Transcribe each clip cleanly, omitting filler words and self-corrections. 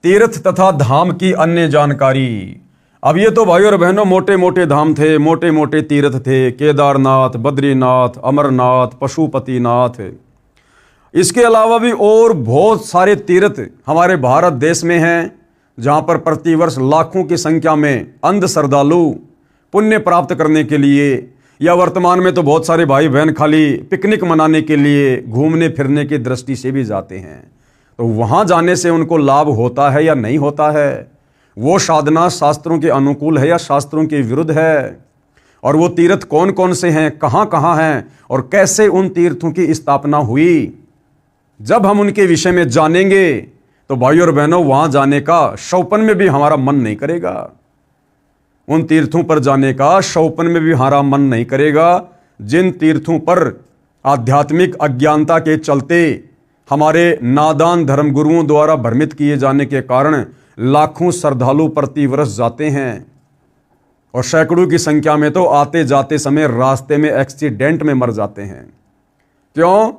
तीर्थ तथा धाम की अन्य जानकारी। अब ये तो भाई और बहनों मोटे मोटे धाम थे, मोटे मोटे तीर्थ थे, केदारनाथ, बद्रीनाथ, अमरनाथ, पशुपतिनाथ। इसके अलावा भी और बहुत सारे तीर्थ हमारे भारत देश में हैं, जहाँ पर प्रतिवर्ष लाखों की संख्या में अंध श्रद्धालु पुण्य प्राप्त करने के लिए, या वर्तमान में तो बहुत सारे भाई बहन खाली पिकनिक मनाने के लिए, घूमने फिरने की दृष्टि से भी जाते हैं। तो वहाँ जाने से उनको लाभ होता है या नहीं होता है? वो साधना शास्त्रों के अनुकूल है या शास्त्रों के विरुद्ध है? और वो तीर्थ कौन कौन से हैं, कहाँ कहाँ हैं, और कैसे उन तीर्थों की स्थापना हुई? जब हम उनके विषय में जानेंगे तो भाई और बहनों वहाँ जाने का शौपन में भी हमारा मन नहीं करेगा। उन तीर्थों पर जाने का शौपन में भी हमारा मन नहीं करेगा, जिन तीर्थों पर आध्यात्मिक अज्ञानता के चलते हमारे नादान धर्मगुरुओं द्वारा भ्रमित किए जाने के कारण लाखों श्रद्धालु प्रतिवर्ष जाते हैं, और सैकड़ों की संख्या में तो आते जाते समय रास्ते में एक्सीडेंट में मर जाते हैं। क्यों?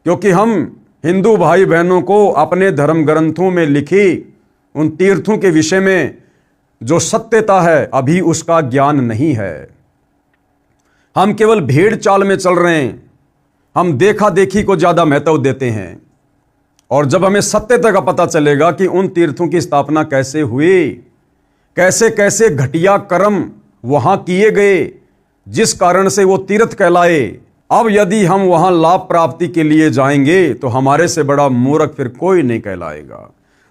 क्योंकि हम हिंदू भाई बहनों को अपने धर्म ग्रंथों में लिखी उन तीर्थों के विषय में जो सत्यता है अभी उसका ज्ञान नहीं है। हम केवल भेड़ चाल में चल रहे हैं, हम देखा देखी को ज्यादा महत्व देते हैं। और जब हमें सत्यता का पता चलेगा कि उन तीर्थों की स्थापना कैसे हुई, कैसे कैसे घटिया कर्म वहां किए गए जिस कारण से वो तीर्थ कहलाए, अब यदि हम वहां लाभ प्राप्ति के लिए जाएंगे तो हमारे से बड़ा मूर्ख फिर कोई नहीं कहलाएगा।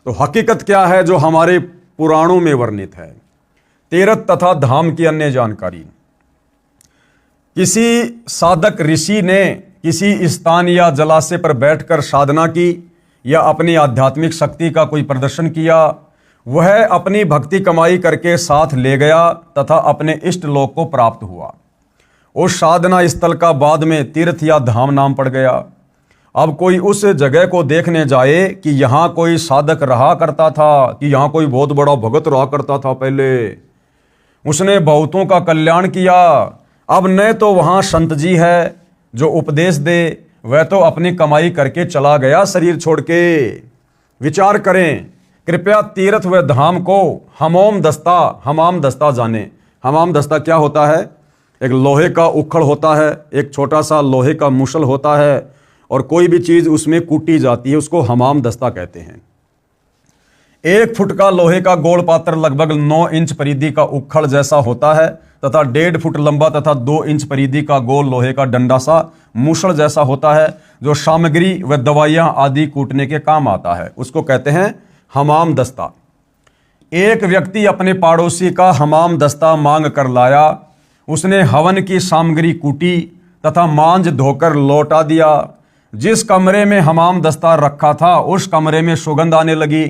तो हकीकत क्या है जो हमारे पुराणों में वर्णित है? तीर्थ तथा धाम की अन्य जानकारी। किसी साधक ऋषि ने किसी स्थान या जलाशय पर बैठकर साधना की या अपनी आध्यात्मिक शक्ति का कोई प्रदर्शन किया, वह अपनी भक्ति कमाई करके साथ ले गया तथा अपने इष्ट लोक को प्राप्त हुआ। उस साधना स्थल का बाद में तीर्थ या धाम नाम पड़ गया। अब कोई उस जगह को देखने जाए कि यहाँ कोई साधक रहा करता था, कि यहाँ कोई बहुत बड़ा भगत रहा करता था, पहले उसने बहुतों का कल्याण किया, अब न तो वहाँ संत जी है जो उपदेश दे, वह तो अपनी कमाई करके चला गया शरीर छोड़ के। विचार करें, कृपया तीर्थ व धाम को हमाम दस्ता जाने। हमाम दस्ता क्या होता है? एक लोहे का उखड़ होता है, एक छोटा सा लोहे का मुसल होता है, और कोई भी चीज उसमें कूटी जाती है, उसको हमाम दस्ता कहते हैं। 1 फुट का लोहे का गोल पात्र लगभग 9 इंच परिधि का उखड़ जैसा होता है तथा 1.5 फुट लंबा तथा 2 इंच परिधि का गोल लोहे का डंडा सा मुसल जैसा होता है, जो सामग्री व दवाइयां आदि कूटने के काम आता है। उसको कहते हैं हमाम दस्ता। एक व्यक्ति अपने पड़ोसी का हमाम दस्ता मांग कर लाया। उसने हवन की सामग्री कूटी तथा मांझ धोकर लौटा दिया। जिस कमरे में हमाम दस्ता रखा था उस कमरे में सुगंध आने लगी।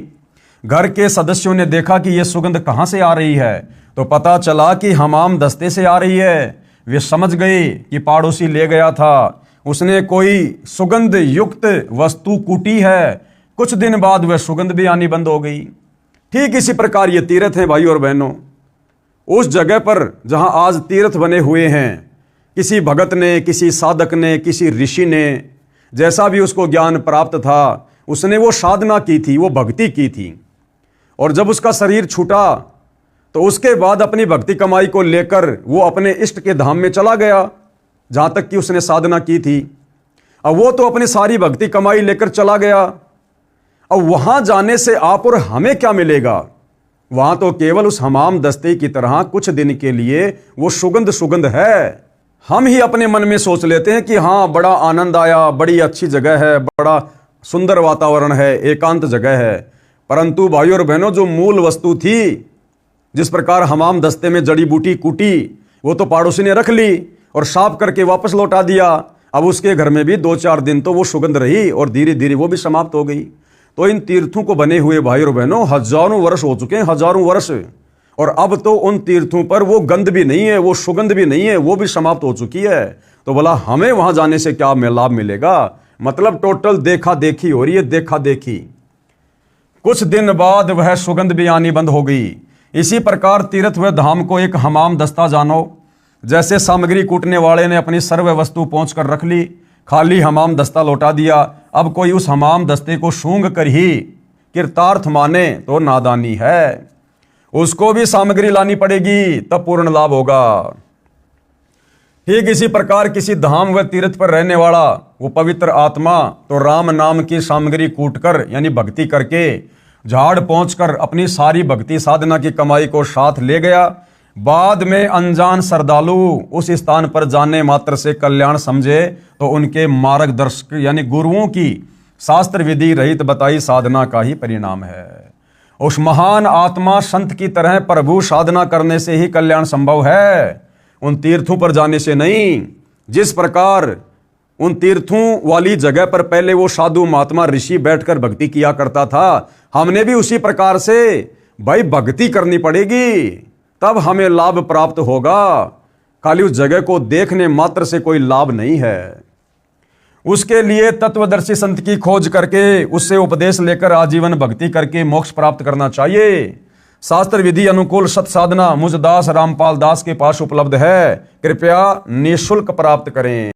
घर के सदस्यों ने देखा कि यह सुगंध कहां से आ रही है, तो पता चला कि हमाम दस्ते से आ रही है। वे समझ गए कि पड़ोसी ले गया था, उसने कोई सुगंध युक्त वस्तु कूटी है। कुछ दिन बाद वह सुगंध भी आनी बंद हो गई। ठीक इसी प्रकार ये तीर्थ हैं भाई और बहनों। उस जगह पर जहां आज तीर्थ बने हुए हैं, किसी भगत ने, किसी साधक ने, किसी ऋषि ने, जैसा भी उसको ज्ञान प्राप्त था, उसने वो साधना की थी, वो भक्ति की थी, और जब उसका शरीर छूटा तो उसके बाद अपनी भक्ति कमाई को लेकर वो अपने इष्ट के धाम में चला गया जहां तक कि उसने साधना की थी। अब वो तो अपनी सारी भक्ति कमाई लेकर चला गया। अब वहां जाने से आप और हमें क्या मिलेगा? वहां तो केवल उस हमाम दस्ते की तरह कुछ दिन के लिए वो सुगंध है। हम ही अपने मन में सोच लेते हैं कि हाँ, बड़ा आनंद आया, बड़ी अच्छी जगह है, बड़ा सुंदर वातावरण है, एकांत जगह है। परंतु भाइयों और बहनों, जो मूल वस्तु थी, जिस प्रकार हमाम दस्ते में जड़ी बूटी कूटी, वो तो पड़ोसी ने रख ली और साफ करके वापस लौटा दिया। अब उसके घर में भी 2-4 दिन तो वो सुगंध रही और धीरे धीरे वो भी समाप्त हो गई। तो इन तीर्थों को बने हुए भाई और बहनों हजारों वर्ष हो चुके हैं, हजारों वर्ष, और अब तो उन तीर्थों पर वो गंध भी नहीं है, वो सुगंध भी नहीं है, वो भी समाप्त हो चुकी है। तो भला हमें वहां जाने से क्या लाभ मिलेगा? मतलब टोटल देखा देखी हो रही है, देखा देखी। कुछ दिन बाद वह सुगंध भी आनी बंद हो गई। इसी प्रकार तीर्थ व धाम को एक हमाम दस्ता जानो। जैसे सामग्री कूटने वाले ने अपनी सर्व वस्तु पहुंच कर रख ली, खाली हमाम दस्ता लौटा दिया। अब कोई उस हमाम दस्ते को सूंघ कर ही कृतार्थ माने तो नादानी है। उसको भी सामग्री लानी पड़ेगी, तब पूर्ण लाभ होगा। ठीक इसी प्रकार किसी धाम व तीर्थ पर रहने वाला वो पवित्र आत्मा तो राम नाम की सामग्री कूटकर यानी भक्ति करके झाड़ पहुंचकर अपनी सारी भक्ति साधना की कमाई को साथ ले गया। बाद में अनजान श्रद्धालु उस स्थान पर जाने मात्र से कल्याण समझे तो उनके मार्गदर्शक यानी गुरुओं की शास्त्र विधि रहित बताई साधना का ही परिणाम है। उस महान आत्मा संत की तरह प्रभु साधना करने से ही कल्याण संभव है, उन तीर्थों पर जाने से नहीं। जिस प्रकार उन तीर्थों वाली जगह पर पहले वो साधु महात्मा ऋषि बैठकर भक्ति किया करता था, हमने भी उसी प्रकार से भाई भक्ति करनी पड़ेगी, तब हमें लाभ प्राप्त होगा। खाली उस जगह को देखने मात्र से कोई लाभ नहीं है। उसके लिए तत्वदर्शी संत की खोज करके उससे उपदेश लेकर आजीवन भक्ति करके मोक्ष प्राप्त करना चाहिए। शास्त्र विधि अनुकूल सत साधना मुझ दास रामपाल दास के पास उपलब्ध है, कृपया निःशुल्क प्राप्त करें।